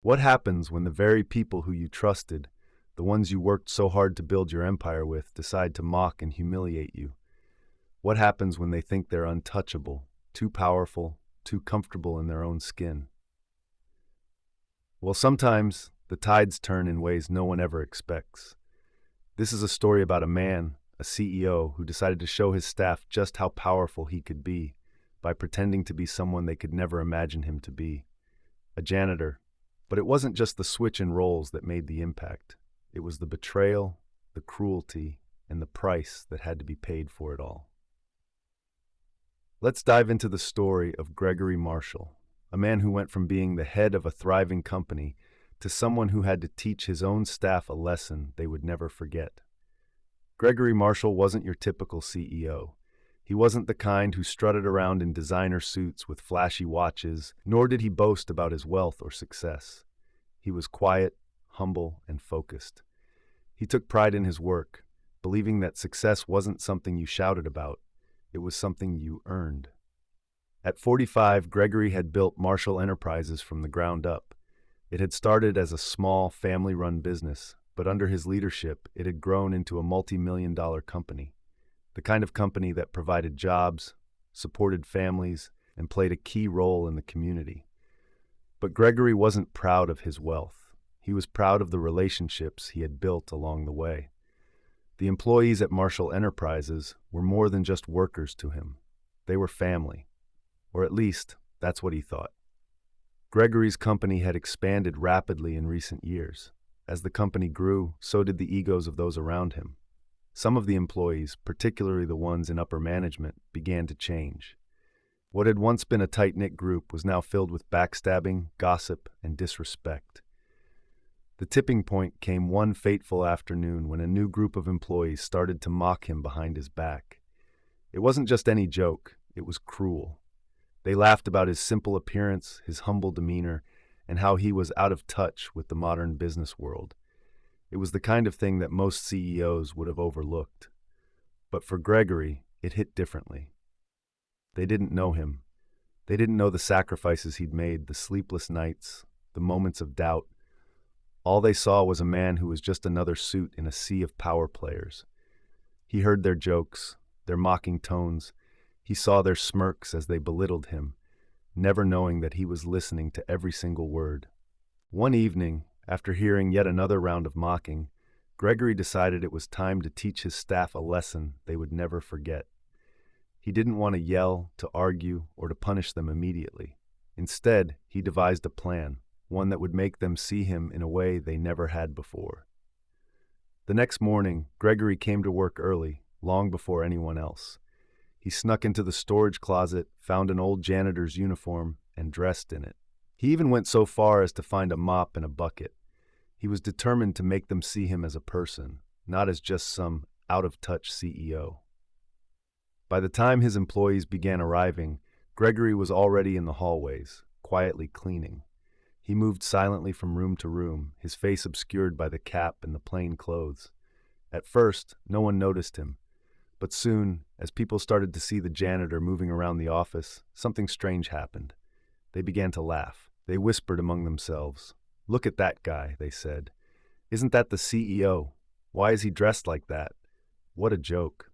What happens when the very people who you trusted, the ones you worked so hard to build your empire with, decide to mock and humiliate you? What happens when they think they're untouchable, too powerful, too comfortable in their own skin? Well, sometimes the tides turn in ways no one ever expects. This is a story about a man, a CEO, who decided to show his staff just how powerful he could be by pretending to be someone they could never imagine him to be, a janitor. But it wasn't just the switch in roles that made the impact. It was the betrayal, the cruelty, and the price that had to be paid for it all. Let's dive into the story of Gregory Marshall, a man who went from being the head of a thriving company to someone who had to teach his own staff a lesson they would never forget. Gregory Marshall wasn't your typical CEO. He wasn't the kind who strutted around in designer suits with flashy watches, nor did he boast about his wealth or success. He was quiet, humble, and focused. He took pride in his work, believing that success wasn't something you shouted about, it was something you earned. At 45, Gregory had built Marshall Enterprises from the ground up. It had started as a small, family-run business, but under his leadership, it had grown into a multi-million-dollar company. The kind of company that provided jobs, supported families, and played a key role in the community. But Gregory wasn't proud of his wealth. He was proud of the relationships he had built along the way. The employees at Marshall Enterprises were more than just workers to him. They were family. Or at least, that's what he thought. Gregory's company had expanded rapidly in recent years. As the company grew, so did the egos of those around him. Some of the employees, particularly the ones in upper management, began to change. What had once been a tight-knit group was now filled with backstabbing, gossip, and disrespect. The tipping point came one fateful afternoon when a new group of employees started to mock him behind his back. It wasn't just any joke, it was cruel. They laughed about his simple appearance, his humble demeanor, and how he was out of touch with the modern business world. It was the kind of thing that most CEOs would have overlooked. But for Gregory, it hit differently. They didn't know him. They didn't know the sacrifices he'd made, the sleepless nights, the moments of doubt. All they saw was a man who was just another suit in a sea of power players. He heard their jokes, their mocking tones. He saw their smirks as they belittled him, never knowing that he was listening to every single word. One evening, after hearing yet another round of mocking, Gregory decided it was time to teach his staff a lesson they would never forget. He didn't want to yell, to argue, or to punish them immediately. Instead, he devised a plan, one that would make them see him in a way they never had before. The next morning, Gregory came to work early, long before anyone else. He snuck into the storage closet, found an old janitor's uniform, and dressed in it. He even went so far as to find a mop and a bucket. He was determined to make them see him as a person, not as just some out-of-touch CEO. By the time his employees began arriving, Gregory was already in the hallways, quietly cleaning. He moved silently from room to room, his face obscured by the cap and the plain clothes. At first, no one noticed him, but soon, as people started to see the janitor moving around the office, something strange happened. They began to laugh. They whispered among themselves. "Look at that guy," they said. "Isn't that the CEO? Why is he dressed like that? What a joke."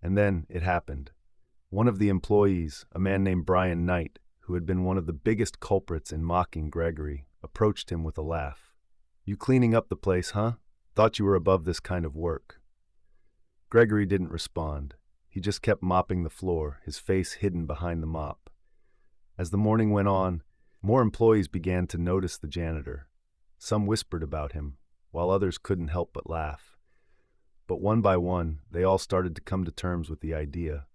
And then it happened. One of the employees, a man named Brian Knight, who had been one of the biggest culprits in mocking Gregory, approached him with a laugh. "You cleaning up the place, huh? Thought you were above this kind of work." Gregory didn't respond. He just kept mopping the floor, his face hidden behind the mop. As the morning went on, more employees began to notice the janitor. Some whispered about him, while others couldn't help but laugh. But one by one, they all started to come to terms with the idea.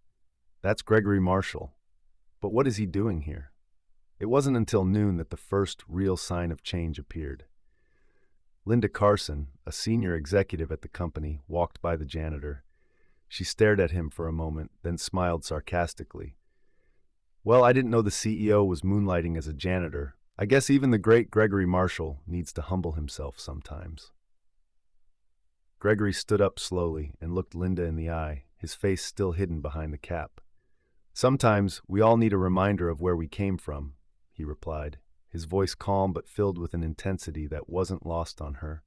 That's Gregory Marshall. But what is he doing here? It wasn't until noon that the first real sign of change appeared. Linda Carson, a senior executive at the company, walked by the janitor. She stared at him for a moment, then smiled sarcastically. "Well, I didn't know the CEO was moonlighting as a janitor. I guess even the great Gregory Marshall needs to humble himself sometimes." Gregory stood up slowly and looked Linda in the eye, his face still hidden behind the cap. "Sometimes we all need a reminder of where we came from," he replied. his voice calm but filled with an intensity that wasn't lost on her.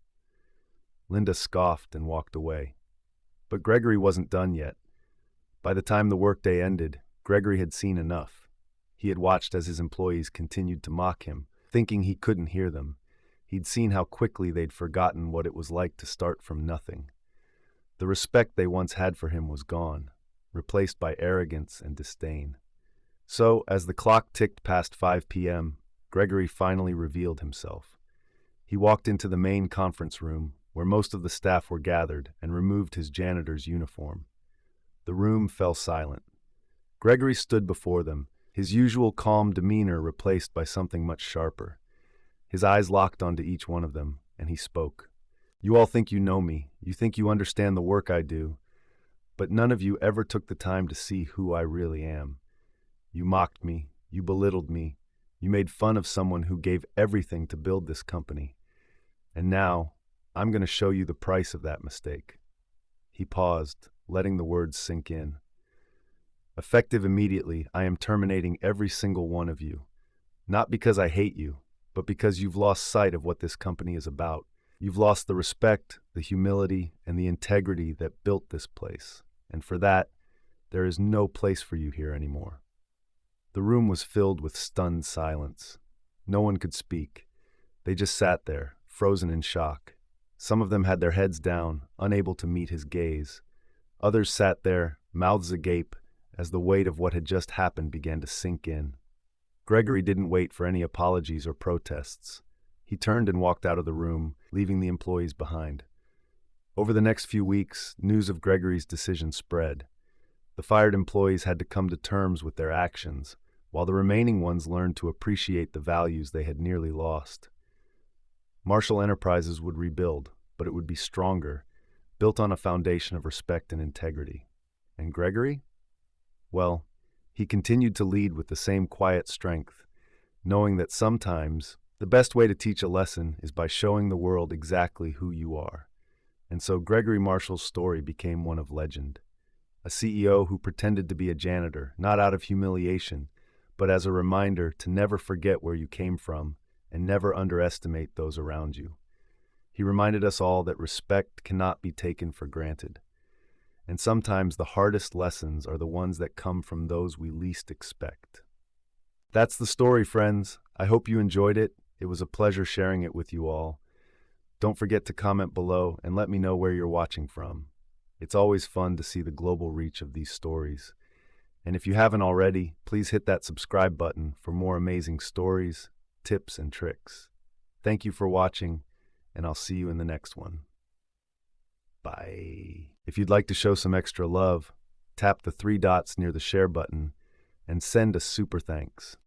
Linda scoffed and walked away. But Gregory wasn't done yet. By the time the workday ended, Gregory had seen enough. He had watched as his employees continued to mock him, thinking he couldn't hear them. He'd seen how quickly they'd forgotten what it was like to start from nothing. The respect they once had for him was gone, replaced by arrogance and disdain. So, as the clock ticked past 5 p.m., Gregory finally revealed himself. He walked into the main conference room, where most of the staff were gathered, and removed his janitor's uniform. The room fell silent. Gregory stood before them, his usual calm demeanor replaced by something much sharper. His eyes locked onto each one of them, and he spoke. "You all think you know me. You think you understand the work I do. But none of you ever took the time to see who I really am. You mocked me. You belittled me. You made fun of someone who gave everything to build this company. And now, I'm going to show you the price of that mistake." He paused, letting the words sink in. "Effective immediately, I am terminating every single one of you. Not because I hate you, but because you've lost sight of what this company is about. You've lost the respect, the humility, and the integrity that built this place. And for that, there is no place for you here anymore." The room was filled with stunned silence. No one could speak. They just sat there, frozen in shock. Some of them had their heads down, unable to meet his gaze. Others sat there, mouths agape, as the weight of what had just happened began to sink in. Gregory didn't wait for any apologies or protests. He turned and walked out of the room, leaving the employees behind. Over the next few weeks, news of Gregory's decision spread. The fired employees had to come to terms with their actions, while the remaining ones learned to appreciate the values they had nearly lost. Marshall Enterprises would rebuild, but it would be stronger, built on a foundation of respect and integrity. And Gregory? Well, he continued to lead with the same quiet strength, knowing that sometimes the best way to teach a lesson is by showing the world exactly who you are. And so Gregory Marshall's story became one of legend. A CEO who pretended to be a janitor, not out of humiliation, but as a reminder to never forget where you came from and never underestimate those around you. He reminded us all that respect cannot be taken for granted. And sometimes the hardest lessons are the ones that come from those we least expect. That's the story, friends. I hope you enjoyed it. It was a pleasure sharing it with you all. Don't forget to comment below and let me know where you're watching from. It's always fun to see the global reach of these stories. And if you haven't already, please hit that subscribe button for more amazing stories, tips, and tricks. Thank you for watching, and I'll see you in the next one. Bye. If you'd like to show some extra love, tap the 3 dots near the share button and send a super thanks.